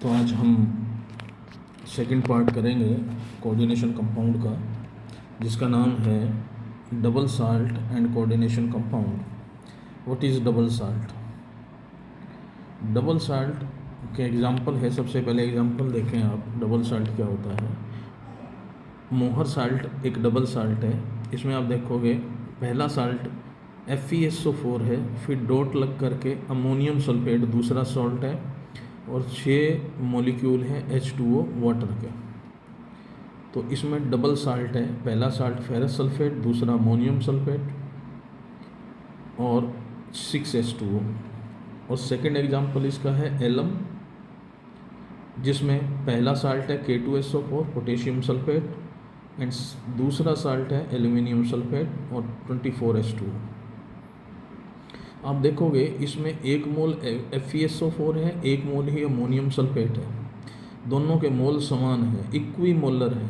तो आज हम सेकंड पार्ट करेंगे कोऑर्डिनेशन कंपाउंड का, जिसका नाम है double salt and coordination compound. What is double salt? Double salt के एग्जांपल है। सबसे पहले एग्जांपल देखें आप, डबल साल्ट क्या होता है। मोहर साल्ट एक डबल साल्ट है। इसमें आप देखोगे पहला साल्ट FeSO4 है, फिर डॉट लग करके अमोनियम सल्फेट दूसरा सॉल्ट है और 6 मॉलिक्यूल हैं H2O वाटर के। तो इसमें डबल साल्ट है। पहला साल्ट फेरस सल्फेट, दूसरा अमोनियम सल्फेट और 6H2O। और सेकंड एग्जांपल इसका है एलम, जिसमें पहला साल्ट है K2SO4 पोटेशियम सल्फेट एंड दूसरा साल्ट है एल्यूमिनियम सल्फेट और 24H2O। आप देखोगे इसमें 1 मोल FeSO4 है, 1 मोल ही अमोनियम सल्फेट है। दोनों के मोल समान है, इक्वी मोलर है।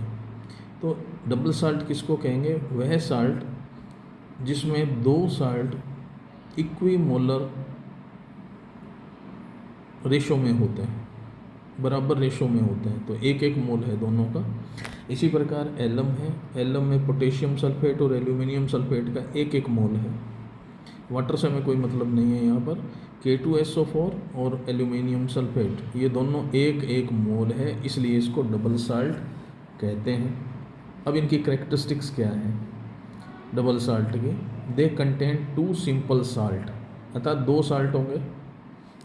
तो डबल साल्ट किसको कहेंगे? वह साल्ट जिसमें 2 साल्ट इक्वी मोलर रेशो में होते हैं, बराबर रेशो में होते हैं, तो 1-1 मोल है दोनों का। इसी प्रकार एलम है। एलम में पोटेशियम सल्फेट और एल्यूमिनियम सल्फेट का 1-1 मोल है। वाटर से हमें कोई मतलब नहीं है यहाँ पर। K2SO4 और एल्यूमिनियम सल्फेट ये दोनों 1-1 मोल है, इसलिए इसको डबल साल्ट कहते हैं। अब इनकी करेक्टरिस्टिक्स क्या है डबल साल्ट की? दे कंटेन 2 सिंपल साल्ट, अर्थात 2 साल्ट होंगे।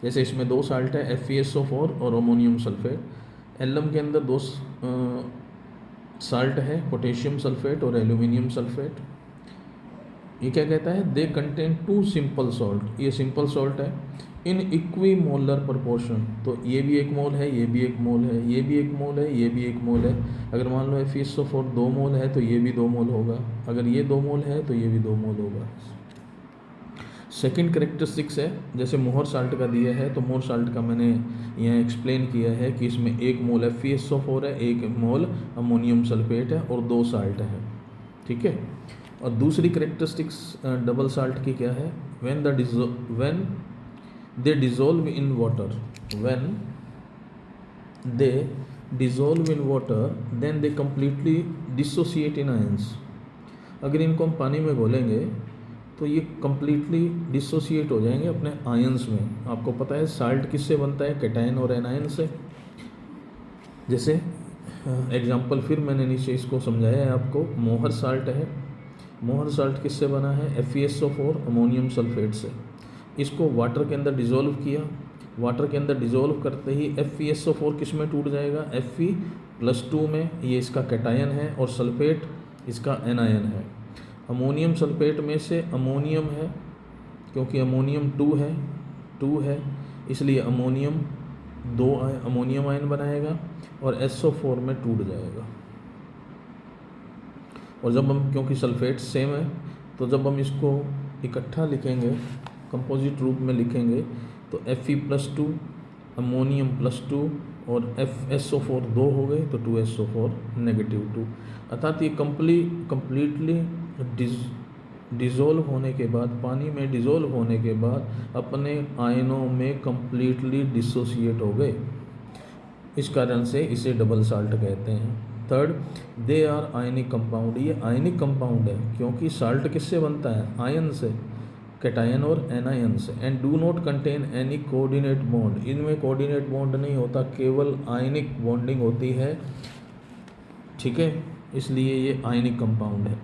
जैसे इसमें 2 साल्ट है FeSO4 और अमोनियम सल्फेट। एलम के अंदर 2 साल्ट है, पोटेशियम सल्फेट और एल्यूमिनियम सल्फेट। ये क्या कहता है? They contain 2 simple salt. ये सिंपल सॉल्ट है इन इक्वी मोलर प्रपोर्शन। तो ये भी 1 मोल है, ये भी 1 मोल है, ये भी 1 मोल है, ये भी 1 मोल है। अगर मान लो FeSO4 2 मोल है तो ये भी 2 मोल होगा। अगर ये 2 मोल है तो ये भी 2 मोल होगा। सेकंड करेक्टरिस्टिक्स है, जैसे मोहर साल्ट का दिया है, तो मोहर साल्ट का मैंने यहाँ एक्सप्लेन किया है कि इसमें 1 मोल FeSO4 है, 1 मोल अमोनियम सल्फेट है और 2 साल्ट है। ठीक है। और दूसरी करेक्टरिस्टिक्स डबल साल्ट की क्या है? When they dissolve in water, when they dissolve in water then they completely dissociate in ions. अगर इनको हम पानी में घोलेंगे तो ये कम्प्लीटली डिसोसिएट हो जाएंगे अपने आयंस में। आपको पता है साल्ट किससे बनता है? कैटायन और एनायन से। जैसे एग्जांपल फिर मैंने नीचे इसको समझाया है आपको। मोहर साल्ट है। मोहर साल्ट किससे बना है? FeSO4 अमोनियम सल्फेट से। इसको वाटर के अंदर डिज़ोल्व किया। वाटर के अंदर डिज़ोल्व करते ही FeSO4 किस में टूट जाएगा? Fe+2 में। ये इसका कैटायन है और सल्फेट इसका एनायन है। अमोनियम सल्फेट में से अमोनियम है, क्योंकि अमोनियम 2 है, इसलिए अमोनियम 2 अमोनियम आयन बनाएगा और SO4 में टूट जाएगा। और जब हम, क्योंकि सल्फेट सेम है, तो जब हम इसको इकट्ठा लिखेंगे, कंपोजिट रूप में लिखेंगे, तो Fe+2 अमोनियम +2 और SO4 2 हो गए, तो 2SO4 -2। अर्थात ये कम्प्लीटली डिज़ोल्व होने के बाद, पानी में डिज़ोल्व होने के बाद अपने आयनों में कम्प्लीटली डिसोसिएट हो गए। इस कारण से इसे डबल साल्ट कहते हैं। Third, they are ionic compound. ये आयनिक कंपाउंड है क्योंकि साल्ट किससे बनता है? आयन से, कैटायन और एनायन से। And do not contain any coordinate bond. इनमें कोऑर्डिनेट बॉन्ड नहीं होता, केवल आयनिक बॉन्डिंग होती है। ठीक है, इसलिए ये आयनिक कंपाउंड है।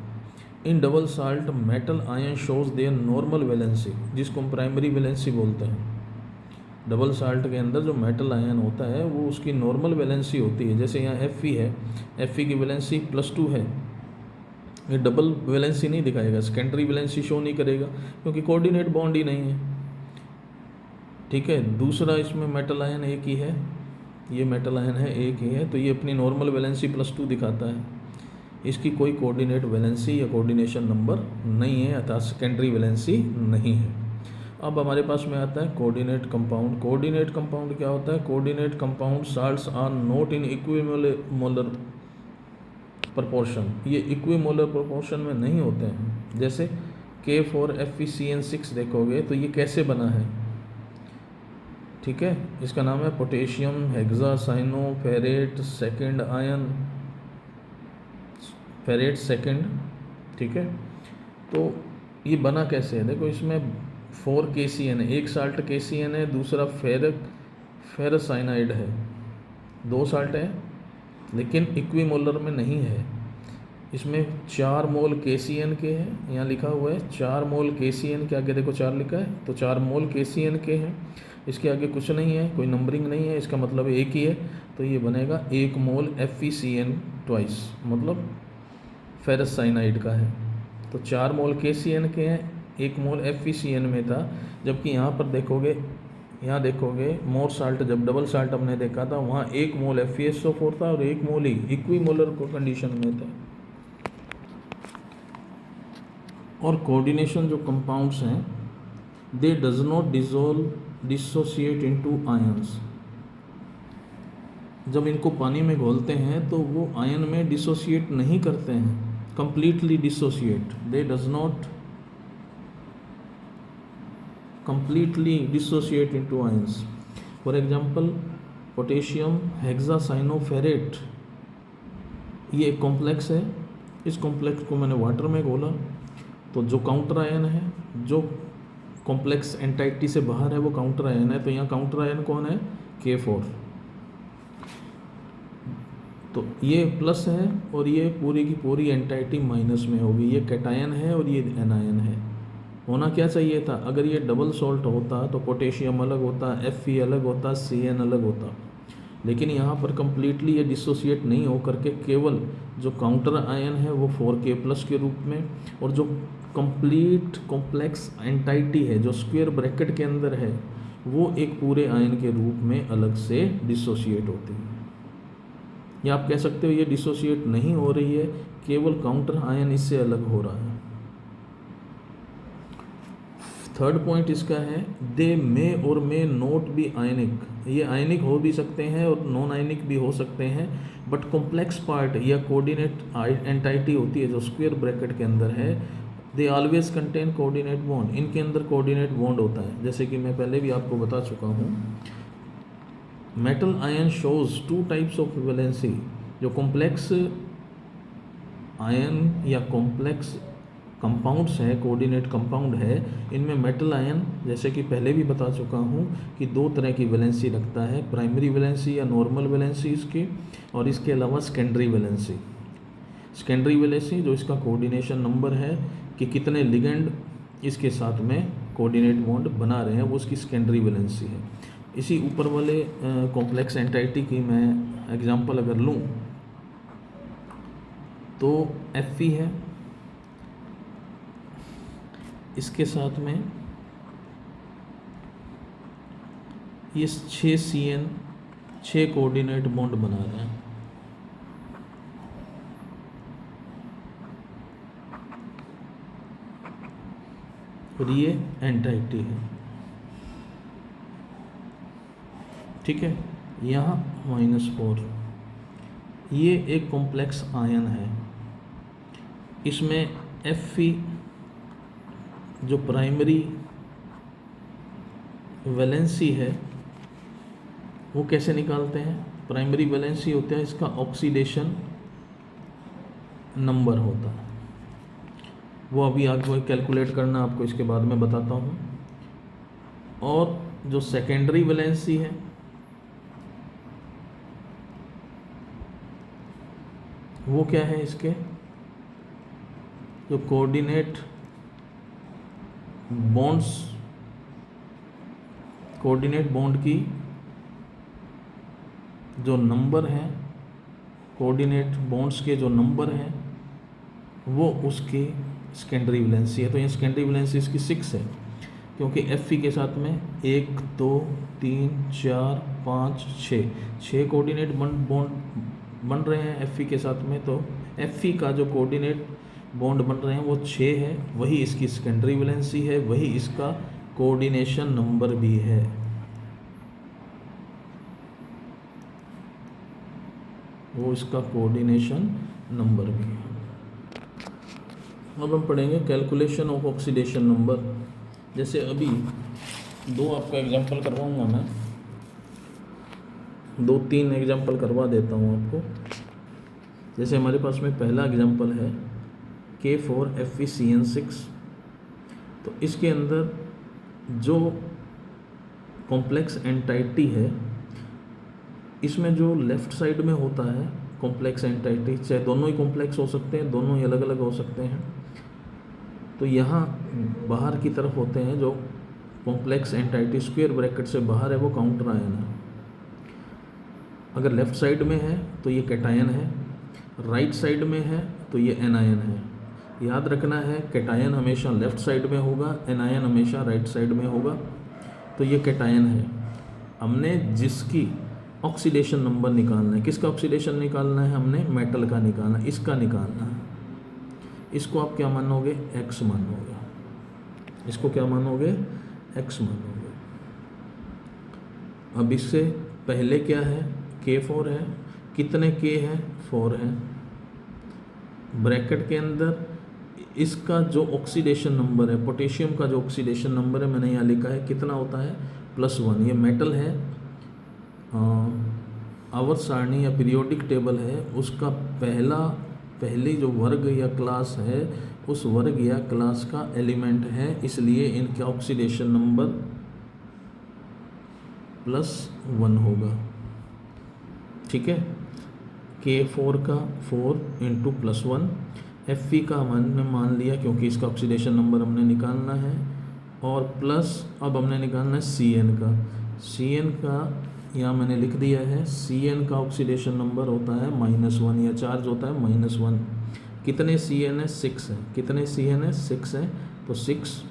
In double salt metal ion shows there normal valency, जिसको हम प्राइमरी वैलेंसी बोलते हैं। डबल साल्ट के अंदर जो मेटल आयन होता है वो उसकी नॉर्मल वैलेंसी होती है। जैसे यहाँ Fe है, Fe की वैलेंसी +2 है। ये डबल वैलेंसी नहीं दिखाएगा, सेकेंडरी वैलेंसी शो नहीं करेगा, क्योंकि कोऑर्डिनेट बॉन्ड ही नहीं है। ठीक है। दूसरा, इसमें मेटल आयन एक ही है, ये मेटल आयन है एक ही है, तो ये अपनी नॉर्मल वैलेंसी +2 दिखाता है। इसकी कोई कोऑर्डिनेट वैलेंसी या कोऑर्डिनेशन नंबर नहीं है, अर्थात सेकेंडरी वैलेंसी नहीं है। अब हमारे पास में आता है कोऑर्डिनेट कंपाउंड। कोऑर्डिनेट कंपाउंड क्या होता है? Coordinate compound salts are not in equimolar proportion. ये इक्विमोलर प्रपोर्शन में नहीं होते हैं। जैसे K4FeCN6 देखोगे तो ये कैसे बना है? ठीक है, इसका नाम है potassium hexacyanoferrate second ion, ferrate second. ठीक है, तो ये बना कैसे है, देखो इसमें 4 KCN है, एक साल्ट KCN है, दूसरा फेरसाइनाइड है, 2 साल्ट है लेकिन इक्विमोलर में नहीं है। इसमें 4 मोल KCN के हैं, यहाँ लिखा हुआ है 4 मोल KCN के आगे देखो 4 लिखा है, तो 4 मोल KCN के हैं, इसके आगे कुछ नहीं है, कोई नंबरिंग नहीं है, इसका मतलब एक ही है, तो ये बनेगा 1 मोल FeCN ट्वाइस, मतलब फेरस साइनाइड का है। तो 4 मोल KCN के हैं, 1 मोल FeCN में था, जबकि यहाँ पर देखोगे, यहाँ देखोगे मोर साल्ट, जब डबल साल्ट हमने देखा था वहाँ 1 मोल FeSO4 था और 1 मोल ही इक्विमोलर को कंडीशन में था। और कोऑर्डिनेशन जो कंपाउंड्स हैं, दे does not dissociate into ions, जब इनको पानी में घोलते हैं तो वो आयन में डिसोशिएट नहीं करते हैं, completely dissociate, they does not completely dissociate into ions. For example, potassium hexacyanoferrate, ये एक कॉम्प्लेक्स है, इस कॉम्प्लेक्स को मैंने वाटर में घोला तो जो काउंटर आयन है, जो कॉम्प्लेक्स एंटाइटी से बाहर है वो काउंटर आयन है, तो यहाँ काउंटर आयन कौन है, K4, तो ये प्लस है और ये पूरी की पूरी एंटाइटी माइनस में होगी, ये कैटायन है और ये एनायन है। होना क्या चाहिए था, अगर ये डबल सॉल्ट होता तो पोटेशियम अलग होता, Fe अलग होता, Cn अलग होता, लेकिन यहाँ पर कम्प्लीटली ये डिसोशिएट नहीं हो करके केवल जो काउंटर आयन है वो 4K+ के रूप में, और जो कंप्लीट कॉम्प्लेक्स एंटाइटी है जो स्क्वायर ब्रैकेट के अंदर है वो एक पूरे आयन के रूप में अलग से डिसोशिएट होती है। या आप कह सकते हो ये डिसोशिएट नहीं हो रही है, केवल काउंटर आयन इससे अलग हो रहा है। थर्ड पॉइंट इसका है, दे मे और मे नोट बी आयनिक, ये आयनिक हो भी सकते हैं और नॉन आयनिक भी हो सकते हैं, बट कॉम्प्लेक्स पार्ट या कोऑर्डिनेट एंटाइटी होती है जो स्क्वायर ब्रैकेट के अंदर है, they always contain coordinate bond, इनके अंदर कोऑर्डिनेट बॉन्ड होता है। जैसे कि मैं पहले भी आपको बता चुका हूँ, metal ion shows 2 types of valency, जो कॉम्प्लेक्स आयन या कॉम्प्लेक्स कंपाउंड्स हैं, कोऑर्डिनेट कंपाउंड है, इनमें मेटल आयन जैसे कि पहले भी बता चुका हूँ कि 2 तरह की वैलेंसी रखता है, प्राइमरी वैलेंसी या नॉर्मल वैलेंसी इसकी, और इसके अलावा सेकेंडरी वैलेंसी। सेकेंडरी वैलेंसी जो इसका कोऑर्डिनेशन नंबर है कि कितने लिगेंड इसके साथ में कोऑर्डिनेट बॉन्ड बना रहे हैं, वो उसकी सेकेंडरी वैलेंसी है। इसी ऊपर वाले कॉम्प्लेक्स एंटाइटी की मैं एग्जांपल अगर लूँ तो Fe है, इसके साथ में ये 6 CN 6 कोऑर्डिनेट बॉन्ड बना रहे हैं, और ये एंटाइटी है, ठीक है, यहाँ -4, ये एक कॉम्प्लेक्स आयन है, इसमें Fe जो प्राइमरी वैलेंसी है वो कैसे निकालते हैं, प्राइमरी वैलेंसी होता है इसका ऑक्सीडेशन नंबर होता है, वो अभी आपको कैलकुलेट करना आपको इसके बाद में बताता हूँ। और जो सेकेंडरी वैलेंसी है वो क्या है, इसके जो कोऑर्डिनेट बॉन्ड्स, कोऑर्डिनेट बॉन्ड की जो नंबर है, कोऑर्डिनेट बॉन्ड्स के जो नंबर हैं वो उसकी सेकेंडरी वैलेंसी है। तो ये सेकेंडरी वैलेंसी इसकी 6 है, क्योंकि Fe के साथ में 1 2 3 4 5 6 कोऑर्डिनेट बॉन्ड बन रहे हैं Fe के साथ में, तो Fe का जो कोऑर्डिनेट बॉन्ड बन रहे हैं वो 6 है, वही इसकी सेकेंडरी वैलेंसी है, वही इसका कोऑर्डिनेशन नंबर भी है। वो इसका कोऑर्डिनेशन नंबर भी है। अब हम पढ़ेंगे कैलकुलेशन ऑफ ऑक्सीडेशन नंबर। जैसे अभी 2 आपका एग्जांपल करवाऊंगा मैं, 2-3 एग्जांपल करवा देता हूँ आपको। जैसे हमारे पास में पहला एग्जांपल है K4FeCN6। तो इसके अंदर जो कॉम्प्लेक्स एंटाइटी है, इसमें जो लेफ़्ट साइड में होता है कॉम्प्लेक्स एंटाइटी, चाहे दोनों ही कॉम्प्लेक्स हो सकते हैं, दोनों ही अलग अलग हो सकते हैं। तो यहाँ बाहर की तरफ होते हैं जो कॉम्प्लेक्स एंटाइटी स्क्वायर ब्रैकेट से बाहर है, वो काउंटर आयन है। अगर लेफ़्ट साइड में है तो ये कैटायन है, राइट साइड में है तो ये एनायन है। याद रखना है, कैटायन हमेशा लेफ़्ट साइड में होगा, एनायन हमेशा राइट साइड में होगा। तो ये कैटायन है। हमने जिसकी ऑक्सीडेशन नंबर निकालना है, किसका ऑक्सीडेशन निकालना है, हमने मेटल का निकालना है, इसका निकालना है। इसको आप क्या मानोगे, एक्स मानोगे। इसको क्या मानोगे, एक्स मानोगे। अब इससे पहले क्या है, K4 है, कितने K है, 4 है। ब्रैकेट के अंदर इसका जो ऑक्सीडेशन नंबर है, पोटेशियम का जो ऑक्सीडेशन नंबर है, मैंने यहाँ लिखा है कितना होता है, +1। ये मेटल है, आवर्त सारणी या पीरियोडिक टेबल है, उसका पहली जो वर्ग या क्लास है, उस वर्ग या क्लास का एलिमेंट है, इसलिए इनका ऑक्सीडेशन नंबर +1 होगा। ठीक है, K4 का 4 × +1, Fe का हमने मान लिया क्योंकि इसका ऑक्सीडेशन नंबर हमने निकालना है, और प्लस अब हमने निकालना है Cn का। Cn का यहाँ मैंने लिख दिया है, Cn का ऑक्सीडेशन नंबर होता है -1, या चार्ज होता है -1। कितने Cn है, 6 है। कितने Cn है, 6 है। तो 6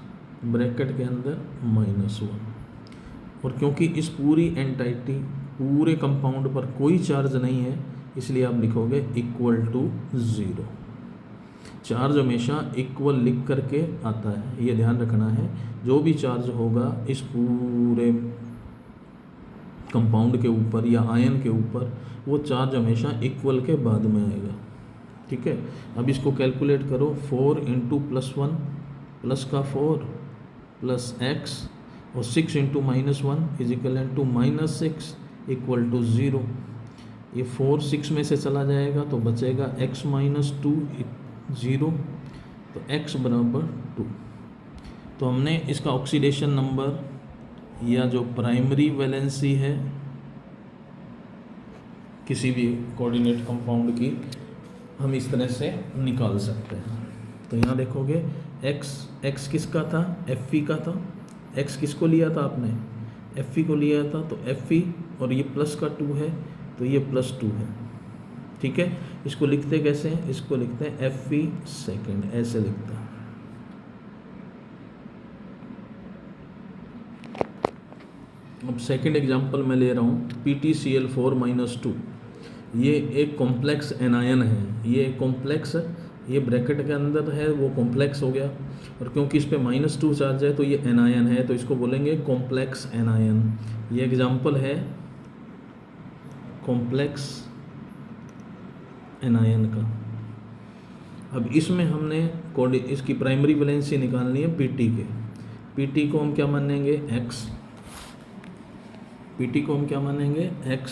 ब्रैकेट के अंदर -1। और क्योंकि इस पूरी एंटाइटी, पूरे कंपाउंड पर कोई चार्ज नहीं है, इसलिए आप लिखोगे =0। चार्ज हमेशा इक्वल लिख करके आता है, ये ध्यान रखना है। जो भी चार्ज होगा इस पूरे कंपाउंड के ऊपर या आयन के ऊपर, वो चार्ज हमेशा इक्वल के बाद में आएगा। ठीक है, अब इसको कैलकुलेट करो। 4 × +1, प्लस का 4 प्लस x, और 6 × -1 = -6 = 0। ये 4 6 में से चला जाएगा तो बचेगा x - 2 0, तो x = 2। तो हमने इसका ऑक्सीडेशन नंबर या जो प्राइमरी वैलेंसी है किसी भी कोऑर्डिनेट कंपाउंड की, हम इस तरह से निकाल सकते हैं। तो यहाँ देखोगे x किसका था, Fe का था। x किसको लिया था आपने, Fe को लिया था, तो Fe, और ये प्लस का 2 है तो ये +2 है। ठीक है, इसको लिखते कैसे हैं, इसको लिखते हैं Fe2, ऐसे लिखता है। अब सेकंड एग्जांपल मैं ले रहा हूँ PtCl4-2। ये एक कॉम्प्लेक्स एनायन है, ये कॉम्प्लेक्स, ये ब्रैकेट के अंदर है, वो कॉम्प्लेक्स हो गया, और क्योंकि इस पे -2 चार्ज है तो ये एनायन है, तो इसको बोलेंगे कॉम्प्लेक्स एनायन। ये एग्जांपल है कॉम्प्लेक्स एनायन का। अब इसमें हमने इसकी प्राइमरी वैलेंसी निकालनी है Pt के। Pt को हम क्या मानेंगे, x। Pt को हम क्या मानेंगे, x।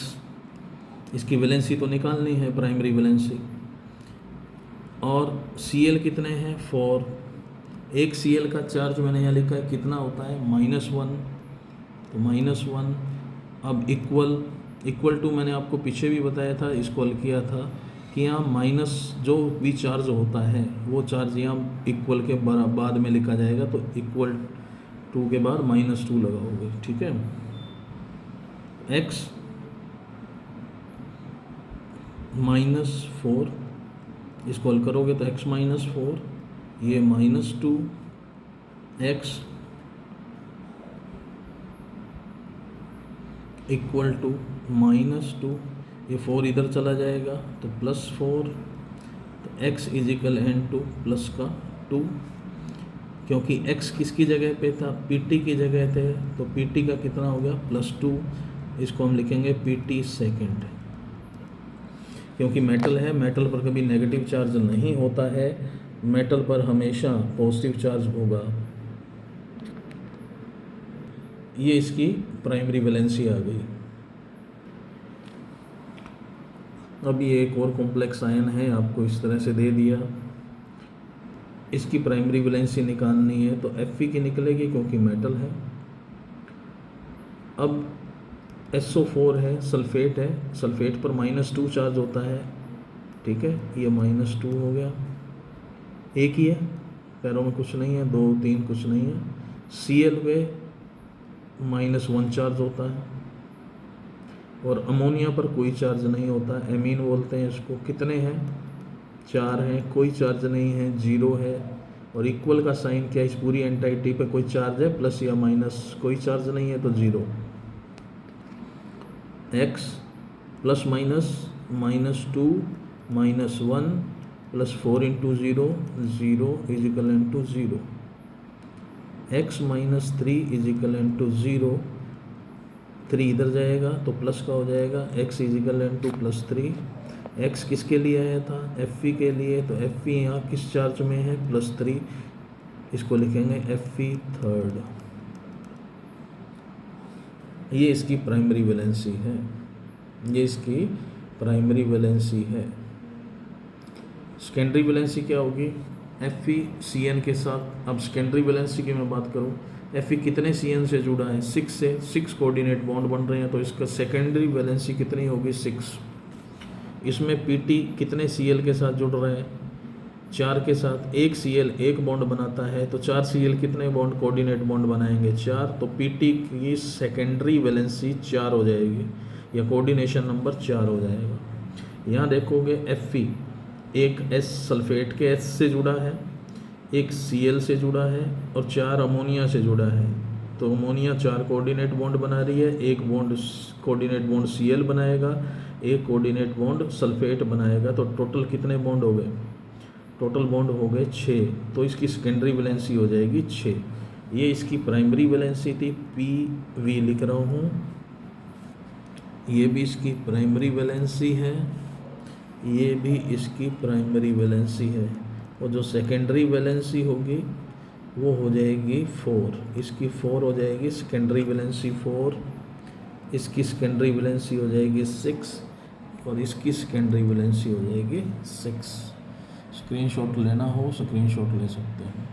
इसकी वैलेंसी तो निकालनी है, प्राइमरी वैलेंसी। और Cl कितने हैं, 4। एक Cl का चार्ज मैंने यहाँ लिखा है कितना होता है, -1, तो -1। अब इक्वल टू मैंने आपको पीछे भी बताया था, इसको हल किया था कि यहाँ माइनस जो भी चार्ज होता है वो चार्ज यहाँ इक्वल के बाद में लिखा जाएगा, तो =2 के बाद -2 लगाओगे। ठीक है, x -4, इसको हल करोगे तो x -4, ये -2, x = -2, ये 4 इधर चला जाएगा तो +4, तो x = प्लस का 2। क्योंकि x किसकी जगह पे था, Pt की जगह थे, तो Pt का कितना हो गया, +2। इसको हम लिखेंगे Pt2। क्योंकि मेटल है, मेटल पर कभी नेगेटिव चार्ज नहीं होता है, मेटल पर हमेशा पॉजिटिव चार्ज होगा। ये इसकी प्राइमरी वैलेंसी आ गई। अब ये एक और कॉम्प्लेक्स आयन है, आपको इस तरह से दे दिया। इसकी प्राइमरी वैलेंसी निकालनी है तो Fe की निकलेगी क्योंकि मेटल है। अब SO4 है, सल्फेट है, सल्फेट पर -2 चार्ज होता है, ठीक है, ये -2 हो गया, एक ही है, पैरों में कुछ नहीं है, 2 3 कुछ नहीं है। Cl पे -1 चार्ज होता है और अमोनिया पर कोई चार्ज नहीं होता, एमीन बोलते हैं इसको। कितने हैं? 4 हैं, कोई चार्ज नहीं है, 0 है। और इक्वल का साइन क्या, इस पूरी एंटाइटी पे कोई चार्ज है, प्लस या माइनस, कोई चार्ज नहीं है तो 0। x plus minus -2 -1 plus 4 into 0 0 is equal to 0। x -3 is equal to 0, 3 इधर जाएगा तो प्लस का हो जाएगा, x is equal to +3। x किसके लिए आया था? Fe के लिए, तो Fe यहाँ किस चार्ज में है? +3, इसको लिखेंगे Fe3। ये इसकी प्राइमरी वैलेंसी है, ये इसकी प्राइमरी वैलेंसी है। सेकेंडरी वैलेंसी क्या होगी? FeCN के साथ। अब सेकेंडरी वैलेंसी की मैं बात करूँ, Fe कितने CN से जुड़ा है? 6 से, 6 कोऑर्डिनेट बॉन्ड बन रहे हैं, तो इसका सेकेंडरी वैलेंसी कितनी होगी? 6। इसमें Pt कितने Cl के साथ जुड़ रहे हैं? 4 के साथ। एक Cl एक बॉन्ड बनाता है, तो 4 Cl कितने बॉन्ड, कोऑर्डिनेट बॉन्ड बनाएंगे? 4। तो Pt की सेकेंडरी वैलेंसी 4 हो जाएगी, या कोऑर्डिनेशन नंबर 4 हो जाएगा। यहाँ देखोगे Fe एक S सल्फेट के S से जुड़ा है, एक Cl से जुड़ा है और 4 अमोनिया से जुड़ा है। तो अमोनिया 4 कोऑर्डिनेट बॉन्ड बना रही है, एक बॉन्ड कोऑर्डिनेट बॉन्ड Cl बनाएगा, एक कोऑर्डिनेट बॉन्ड सल्फेट बनाएगा। तो टोटल कितने बॉन्ड हो गए? टोटल बॉन्ड हो गए 6। तो इसकी सेकेंडरी वैलेंसी हो जाएगी 6। ये इसकी प्राइमरी वैलेंसी थी, PV लिख रहा हूँ। ये भी इसकी प्राइमरी वैलेंसी है, ये भी इसकी प्राइमरी वैलेंसी है। और जो सेकेंडरी वैलेंसी होगी वो हो जाएगी 4। इसकी 4 हो जाएगी सेकेंडरी वैलेंसी 4, इसकी सेकेंडरी वैलेंसी हो जाएगी 6 और इसकी सेकेंडरी वैलेंसी हो जाएगी 6। स्क्रीनशॉट लेना हो स्क्रीनशॉट ले सकते हैं।